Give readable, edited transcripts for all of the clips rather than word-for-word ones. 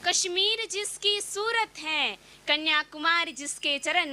कश्मीर जिसकी सूरत है, कन्याकुमारी जिसके चरण,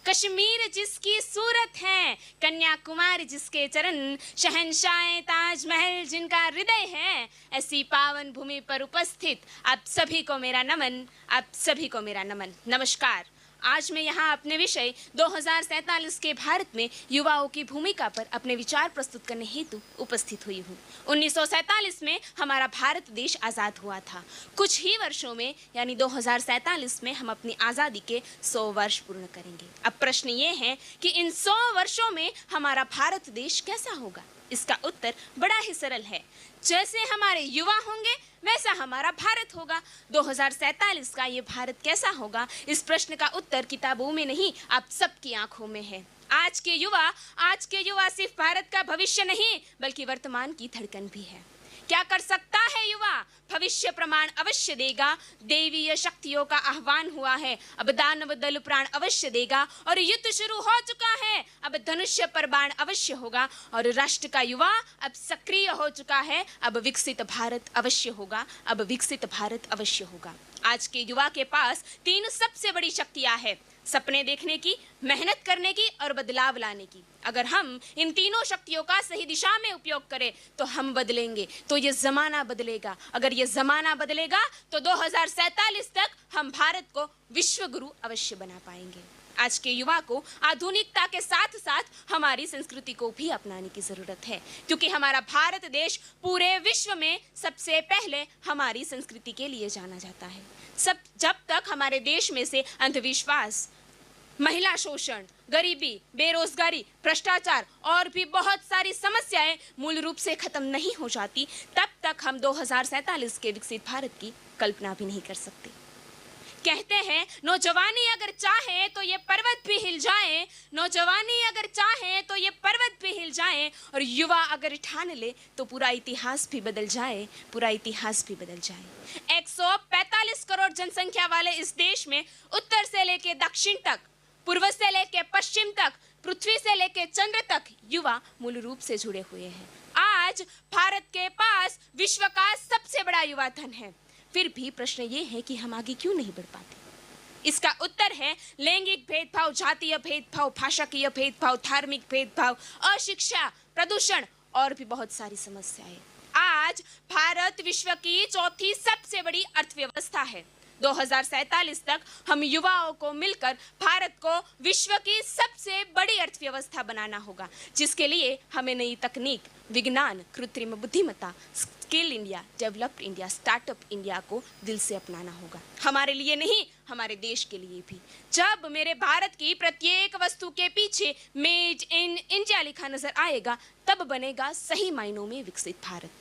कश्मीर जिसकी सूरत है, कन्याकुमारी जिसके चरण, शहंशाह ताजमहल जिनका हृदय है, ऐसी पावन भूमि पर उपस्थित आप सभी को मेरा नमन, आप सभी को मेरा नमन। नमस्कार। आज मैं यहाँ अपने विषय 2047 के भारत में युवाओं की भूमिका पर अपने विचार प्रस्तुत करने हेतु उपस्थित हुई हूँ। 1947 में हमारा भारत देश आज़ाद हुआ था। कुछ ही वर्षों में यानी 2047 में हम अपनी आज़ादी के 100 वर्ष पूर्ण करेंगे। अब प्रश्न ये है कि इन 100 वर्षों में हमारा भारत देश कैसा होगा? इसका उत्तर बड़ा ही सरल है। जैसे हमारे युवा होंगे वैसा हमारा भारत होगा। 2047 का ये भारत कैसा होगा, इस प्रश्न का उत्तर किताबों में नहीं, आप सबकी आंखों में है। आज के युवा सिर्फ भारत का भविष्य नहीं बल्कि वर्तमान की धड़कन भी है। क्या कर सकता है युवा? भविष्य प्रमाण अवश्य देगा। देवीय शक्तियों का आह्वान हुआ है, अब दानव दल प्राण अवश्य देगा और युद्ध शुरू हो चुका है, अब धनुष्य पर बाण अवश्य होगा और राष्ट्र का युवा अब सक्रिय हो चुका है, अब विकसित भारत अवश्य होगा, अब विकसित भारत अवश्य होगा। आज के युवा के पास 3 सबसे बड़ी शक्तियां हैं, सपने देखने की, मेहनत करने की और बदलाव लाने की। अगर हम इन तीनों शक्तियों का सही दिशा में उपयोग करें तो हम बदलेंगे, तो ये जमाना बदलेगा। अगर ये जमाना बदलेगा तो 2047 तक हम भारत को विश्व गुरु अवश्य बना पाएंगे। आज के युवा को आधुनिकता के साथ साथ हमारी संस्कृति को भी अपनाने की जरूरत है, क्योंकि हमारा भारत देश पूरे विश्व में सबसे पहले हमारी संस्कृति के लिए जाना जाता है। जब तक हमारे देश में से अंधविश्वास, महिला शोषण, गरीबी, बेरोजगारी, भ्रष्टाचार और भी बहुत सारी समस्याएं मूल रूप से खत्म नहीं हो जाती, तब तक हम 2047 के विकसित भारत की कल्पना भी नहीं कर सकते। कहते हैं नौजवानी अगर चाहे तो ये पर्वत भी हिल जाए, नौजवानी अगर चाहे तो ये पर्वत भी हिल जाए और युवा अगर ठान ले तो पूरा इतिहास भी बदल जाए, पूरा इतिहास भी बदल जाए। 145 करोड़ जनसंख्या वाले इस देश में उत्तर से लेके दक्षिण तक, पूर्व से लेके पश्चिम तक, पृथ्वी से लेके चंद्र तक युवा मूल रूप से जुड़े हुए हैं। आज भारत के पास विश्व का सबसे बड़ा युवा धन है, फिर भी प्रश्न ये है कि हम आगे क्यों नहीं बढ़ पाते? इसका उत्तर है लैंगिक भेदभाव, जातीय भेदभाव, भाषाकीय भेदभाव, धार्मिक भेदभाव, अशिक्षा, प्रदूषण और भी बहुत सारी समस्याएं। आज भारत विश्व की 4थी सबसे बड़ी अर्थव्यवस्था है। 2047 तक हम युवाओं को मिलकर भारत को विश्व की सबसे बड़ी अर्थव्यवस्था बनाना होगा, जिसके लिए हमें नई तकनीक, विज्ञान, कृत्रिम बुद्धिमत्ता, skill India, developed India, startup India को दिल से अपनाना होगा। हमारे लिए नहीं, हमारे देश के लिए भी। जब मेरे भारत की प्रत्येक वस्तु के पीछे मेड इन इंडिया लिखा नजर आएगा, तब बनेगा सही मायनों में विकसित भारत।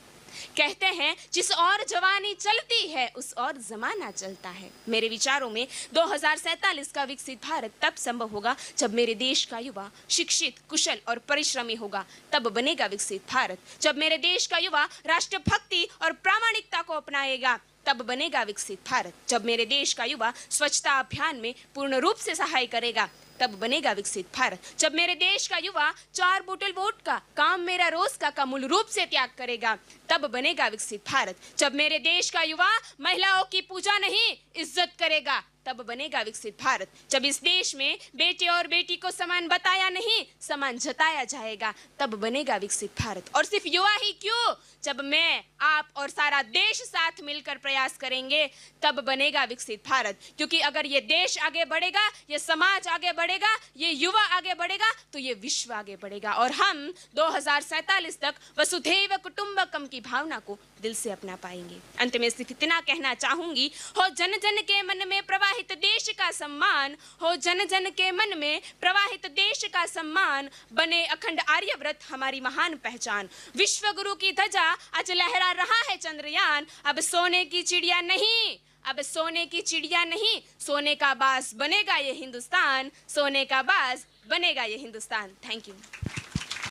कहते हैं जिस और जवानी चलती है उस और जमाना चलता है। मेरे विचारों में 2047 का विकसित भारत तब संभव होगा जब मेरे देश का युवा शिक्षित, कुशल और परिश्रमी होगा, तब बनेगा विकसित भारत। जब मेरे देश का युवा राष्ट्रभक्ति और प्रामाणिकता को अपनाएगा, तब बनेगा विकसित भारत। जब मेरे देश का युवा स्वच्छता अभियान में पूर्ण रूप से सहाय करेगा, तब बनेगा विकसित भारत। जब मेरे देश का युवा 4 बोतल वोडका, काम मेरा रोज का मूल रूप से त्याग करेगा, तब बनेगा विकसित भारत। जब मेरे देश का युवा महिलाओं की पूजा नहीं, इज्जत करेगा, तब बनेगा विकसित भारत। जब इस देश में बेटे और बेटी को समान बताया नहीं, समान जताया जाएगा, तब बनेगा विकसित भारत। और सिर्फ युवा ही क्यों, जब मैं, आप और सारा देश साथ मिलकर प्रयास करेंगे, तब बनेगा विकसित भारत। क्योंकि अगर ये देश आगे बढ़ेगा, ये समाज आगे बढ़ेगा, ये युवा आगे बढ़ेगा, तो ये विश्व आगे बढ़ेगा और हम 2047 तक वसुधैव कुटुंबकम की भावना को दिल से अपना पाएंगे। अंत में सिर्फ इतना कहना चाहूंगी, हो जन जन के मन में प्रवाहित देश का सम्मान, हो जन जन के मन में प्रवाहित देश का सम्मान, बने अखंड आर्यव्रत हमारी महान पहचान। विश्व गुरु की ध्वजा आज लहरा रहा है चंद्रयान, अब सोने की चिड़िया नहीं, अब सोने की चिड़िया नहीं, सोने का बाज बनेगा ये हिंदुस्तान, सोने का बाज बनेगा ये हिंदुस्तान। Thank you.